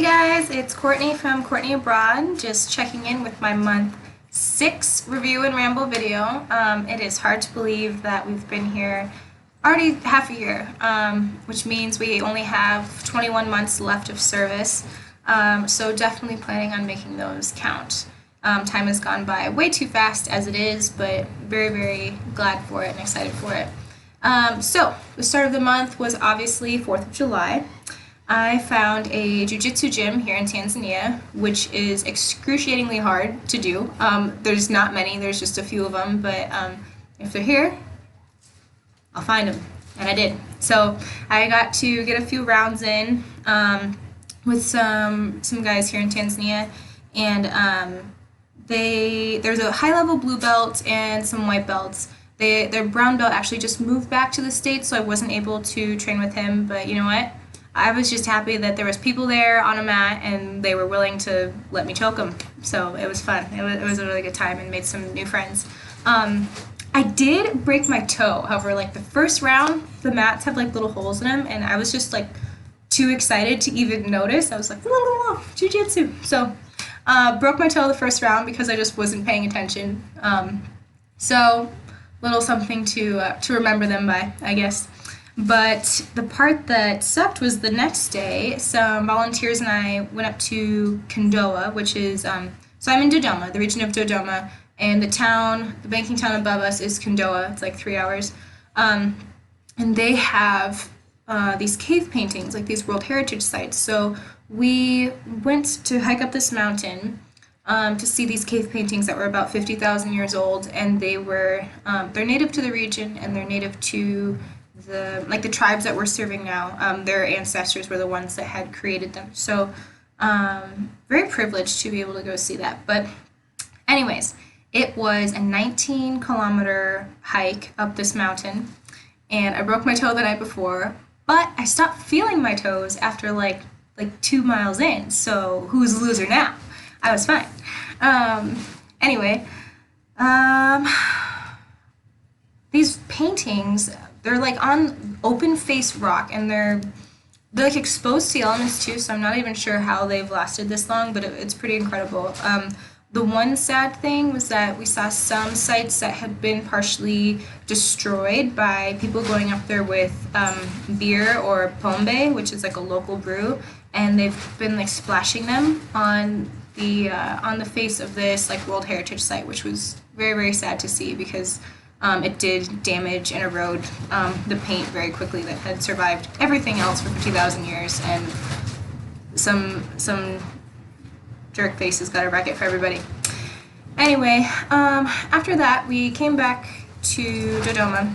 Hey guys, it's Courtney from Courtney Abroad, just checking in with my month 6 review and ramble video. It is hard to believe that we've been here already half a year, which means we only have 21 months left of service, so definitely planning on making those count. Time has gone by way too fast as it is, but very, very glad for it and excited for it. So the start of the month was obviously 4th of July. I found a jiu-jitsu gym here in Tanzania, which is excruciatingly hard to do. There's not many, there's just a few of them, but if they're here, I'll find them, and I did. So I got to get a few rounds in with some guys here in Tanzania, and there's a high-level blue belt and some white belts. Their brown belt actually just moved back to the States, so I wasn't able to train with him, but you know what? I was just happy that there was people there on a mat and they were willing to let me choke them. So it was fun. It was a really good time and made some new friends. I did break my toe. However, like the first round, the mats have like little holes in them, and I was just like too excited to even notice. I was like, whoa, jiu-jitsu. So broke my toe the first round because I just wasn't paying attention. So little something to remember them by, I guess. But the part that sucked was the next day, some volunteers and I went up to Kondoa, which is, so I'm in Dodoma, the region of Dodoma, and the banking town above us is Kondoa. It's like 3 hours. And they have these cave paintings, like these World Heritage sites. So we went to hike up this mountain to see these cave paintings that were about 50,000 years old, and they're native to the region, and they're native to the tribes that we're serving now. Their ancestors were the ones that had created them. So very privileged to be able to go see that. But anyways, it was a 19-kilometer hike up this mountain, and I broke my toe the night before, but I stopped feeling my toes after like 2 miles in. So who's the loser now? I was fine. Anyway, these paintings, they're like on open face rock, and they're like exposed to the elements too, so I'm not even sure how they've lasted this long, but it's pretty incredible. The one sad thing was that we saw some sites that had been partially destroyed by people going up there with beer or pombe, which is like a local brew, and they've been like splashing them on the face of this like World Heritage site, which was very, very sad to see because it did damage and erode the paint very quickly that had survived everything else for 50,000 years, and some jerk faces got a racket for everybody. Anyway, after that we came back to Dodoma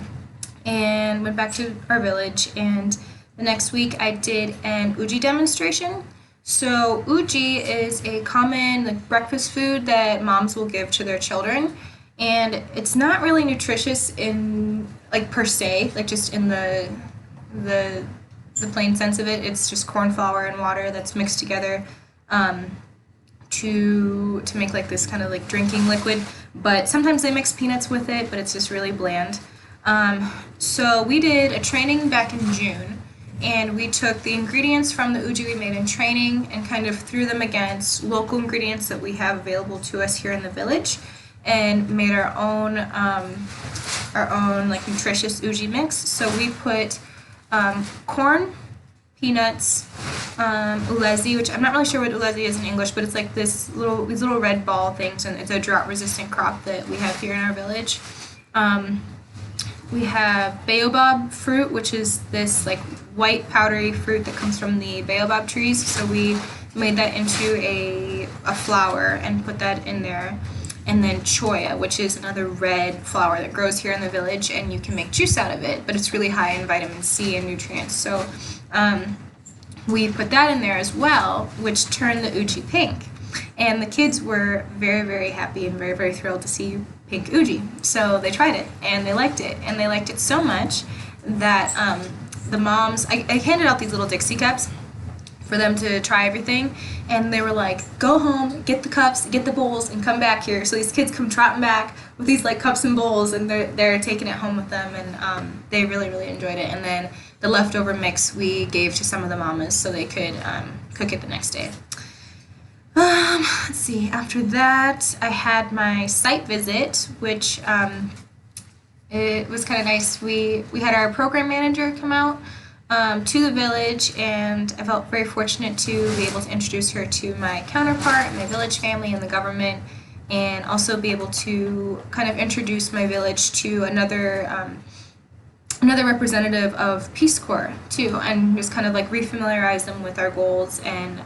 and went back to our village, and the next week I did an uji demonstration. So uji is a common breakfast food that moms will give to their children. And it's not really nutritious in per se, just in the plain sense of it. It's just corn flour and water that's mixed together to make this kind of drinking liquid. But sometimes they mix peanuts with it, but it's just really bland. So we did a training back in June, and we took the ingredients from the uji we made in training and kind of threw them against local ingredients that we have available to us here in the village, and made our own nutritious uji mix. So we put corn, peanuts, ulezi, which I'm not really sure what ulezi is in English, but it's like these little red ball things, and it's a drought-resistant crop that we have here in our village. We have baobab fruit, which is this white powdery fruit that comes from the baobab trees. So we made that into a flour and put that in there. And then choya, which is another red flower that grows here in the village, and you can make juice out of it, but it's really high in vitamin C and nutrients. So we put that in there as well, which turned the uji pink. And the kids were very, very happy and very, very thrilled to see pink uji. So they tried it, and they liked it. And they liked it so much that the moms, I handed out these little Dixie cups for them to try everything, and they were like, go home, get the cups, get the bowls, and come back here. So these kids come trotting back with these cups and bowls, and they're taking it home with them, and they really, really enjoyed it. And then the leftover mix we gave to some of the mamas so they could cook it the next day. Let's see, after that I had my site visit, which it was kind of nice. We had our program manager come out to the village, and I felt very fortunate to be able to introduce her to my counterpart, my village family, and the government, and also be able to kind of introduce my village to another representative of Peace Corps too, and just kind of like refamiliarize them with our goals and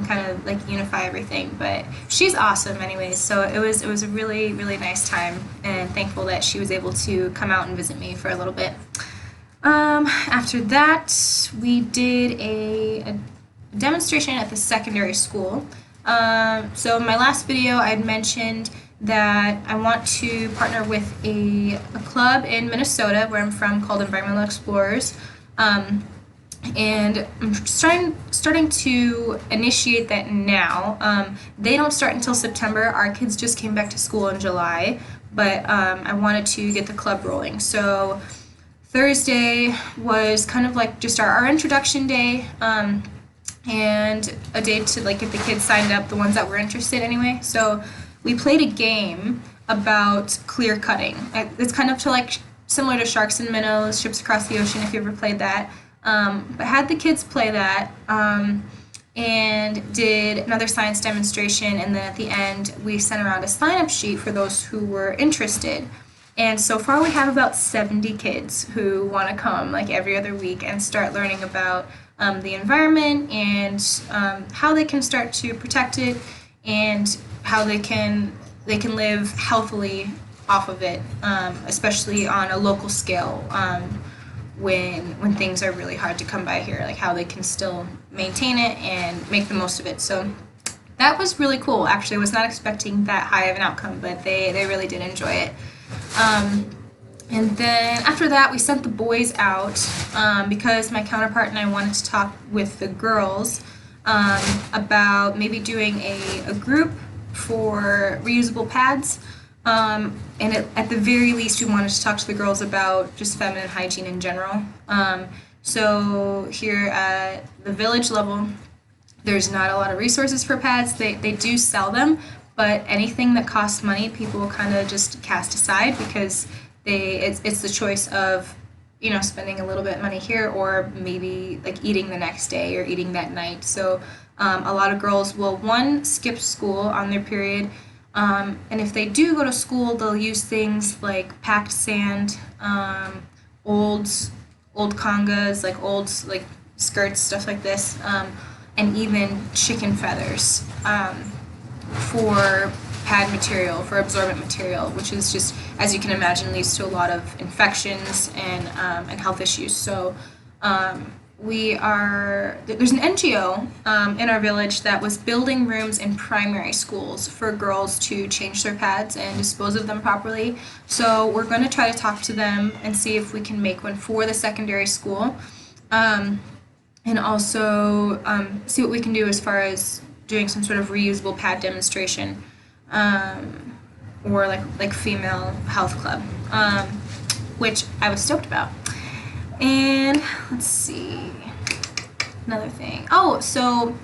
kind of like unify everything. But she's awesome anyways, so it was a really, really nice time, and thankful that she was able to come out and visit me for a little bit. After that, we did a demonstration at the secondary school. So in my last video, I had mentioned that I want to partner with a club in Minnesota, where I'm from, called Environmental Explorers. And I'm starting to initiate that now. They don't start until September. Our kids just came back to school in July, but I wanted to get the club rolling. So Thursday was kind of like just our introduction day, and a day to like get the kids signed up, the ones that were interested anyway. So we played a game about clear cutting. It's kind of similar to Sharks and Minnows, Ships Across the Ocean, if you ever played that. But had the kids play that, and did another science demonstration, and then at the end we sent around a sign-up sheet for those who were interested. And so far we have about 70 kids who want to come like every other week and start learning about the environment, and how they can start to protect it, and how they can live healthily off of it, especially on a local scale, when things are really hard to come by here, like how they can still maintain it and make the most of it. So that was really cool. Actually, I was not expecting that high of an outcome, but they really did enjoy it. And then after that, we sent the boys out, because my counterpart and I wanted to talk with the girls about maybe doing a group for reusable pads. And at the very least, we wanted to talk to the girls about just feminine hygiene in general. So here at the village level, there's not a lot of resources for pads. They do sell them, but anything that costs money, people kind of just cast aside, because it's the choice of, spending a little bit of money here, or maybe like eating the next day or eating that night. So a lot of girls will, one, skip school on their period, and if they do go to school, they'll use things like packed sand, old congas, like old like skirts, stuff like this, and even chicken feathers for pad material, for absorbent material, which is just, as you can imagine, leads to a lot of infections and health issues. So there's an NGO in our village that was building rooms in primary schools for girls to change their pads and dispose of them properly. So we're going to try to talk to them and see if we can make one for the secondary school, and also see what we can do as far as doing some sort of reusable pad demonstration, or like female health club, which I was stoked about. And let's see, another thing. Oh, so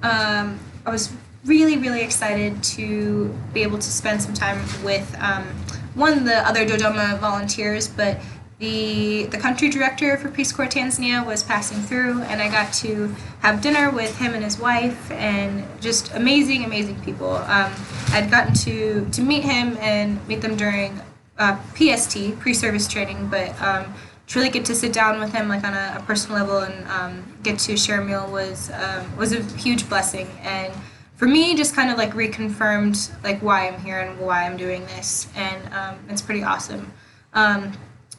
I was really, really excited to be able to spend some time with the other Dodoma volunteers, but the country director for Peace Corps Tanzania was passing through, and I got to have dinner with him and his wife, and just amazing, amazing people. I'd gotten to meet him and meet them during PST, pre-service training, but to really get to sit down with him like on a personal level and get to share a meal was a huge blessing, and for me just kind of like reconfirmed like why I'm here and why I'm doing this, and it's pretty awesome.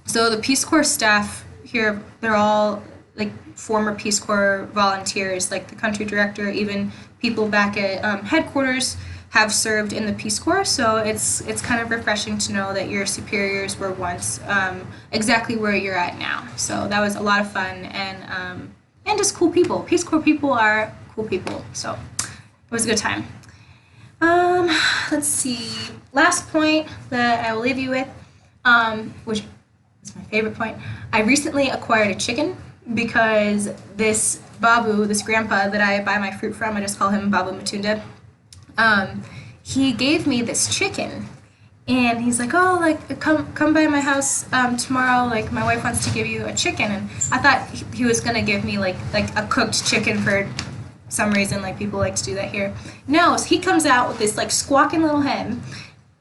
So the Peace Corps staff here, they're all like former Peace Corps volunteers, like the country director, even people back at headquarters have served in the Peace Corps, so it's kind of refreshing to know that your superiors were once exactly where you're at now. So that was a lot of fun, and just cool people. Peace Corps people are cool people, so it was a good time. Let's see, last point that I will leave you with, which is my favorite point. I recently acquired a chicken because this Babu, this grandpa that I buy my fruit from, I just call him Babu Matunda, he gave me this chicken. And he's like, oh, like, come by my house tomorrow. Like, my wife wants to give you a chicken. And I thought he was going to give me, like a cooked chicken for some reason. Like, people like to do that here. No, so he comes out with this, like, squawking little hen.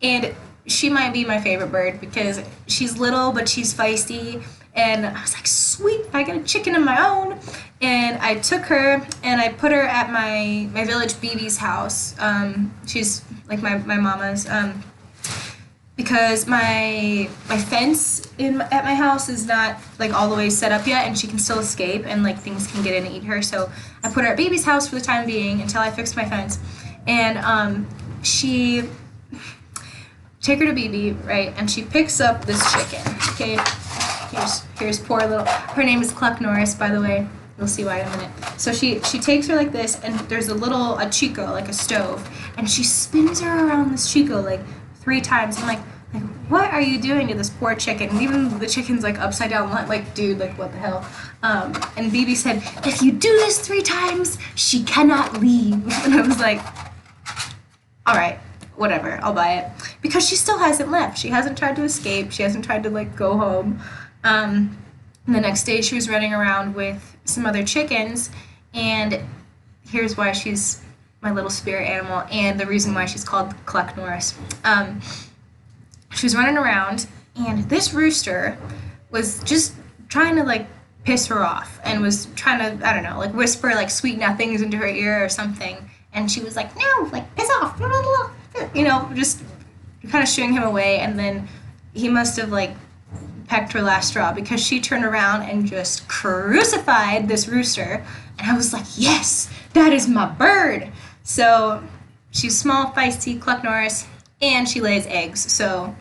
And she might be my favorite bird because she's little, but she's feisty. And I was like, sweet, I got a chicken of my own. And I took her and I put her at my village BB's house. She's, like, my mama's. Because my fence at my house is not like all the way set up yet, and she can still escape, and like things can get in and eat her. So I put her at baby's house for the time being until I fixed my fence, and she take her to BB, right? And she picks up this chicken. Okay, here's poor little. Her name is Cluck Norris, by the way. You'll see why in a minute. So she takes her like this, and there's a Chico, like a stove, and she spins her around this Chico like 3 times. I'm like, what are you doing to this poor chicken? And even the chicken's like upside down, like, dude, like, what the hell? And BB said, if you do this 3 times, she cannot leave. And I was like, all right, whatever, I'll buy it. Because she still hasn't left. She hasn't tried to escape. She hasn't tried to, like, go home. And the next day she was running around with some other chickens, and here's why she's my little spirit animal, and the reason why she's called Cluck Norris. She was running around, and this rooster was just trying to, like, piss her off, and was trying to, I don't know, like, whisper, like, sweet nothings into her ear or something, and she was like, no, like, piss off, blah, blah, blah. You know, just kind of shooing him away, and then he must have, like, pecked her last straw, because she turned around and just crucified this rooster, and I was like, yes, that is my bird. So she's small, feisty, Cluck Norris, and she lays eggs. So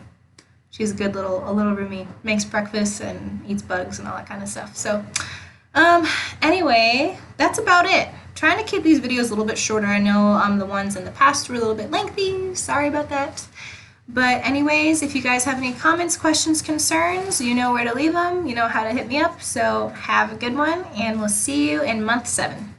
she's a little roomie. Makes breakfast and eats bugs and all that kind of stuff. So anyway, that's about it. Trying to keep these videos a little bit shorter. I know the ones in the past were a little bit lengthy. Sorry about that. But anyways, if you guys have any comments, questions, concerns, you know where to leave them. You know how to hit me up. So have a good one, and we'll see you in month 7.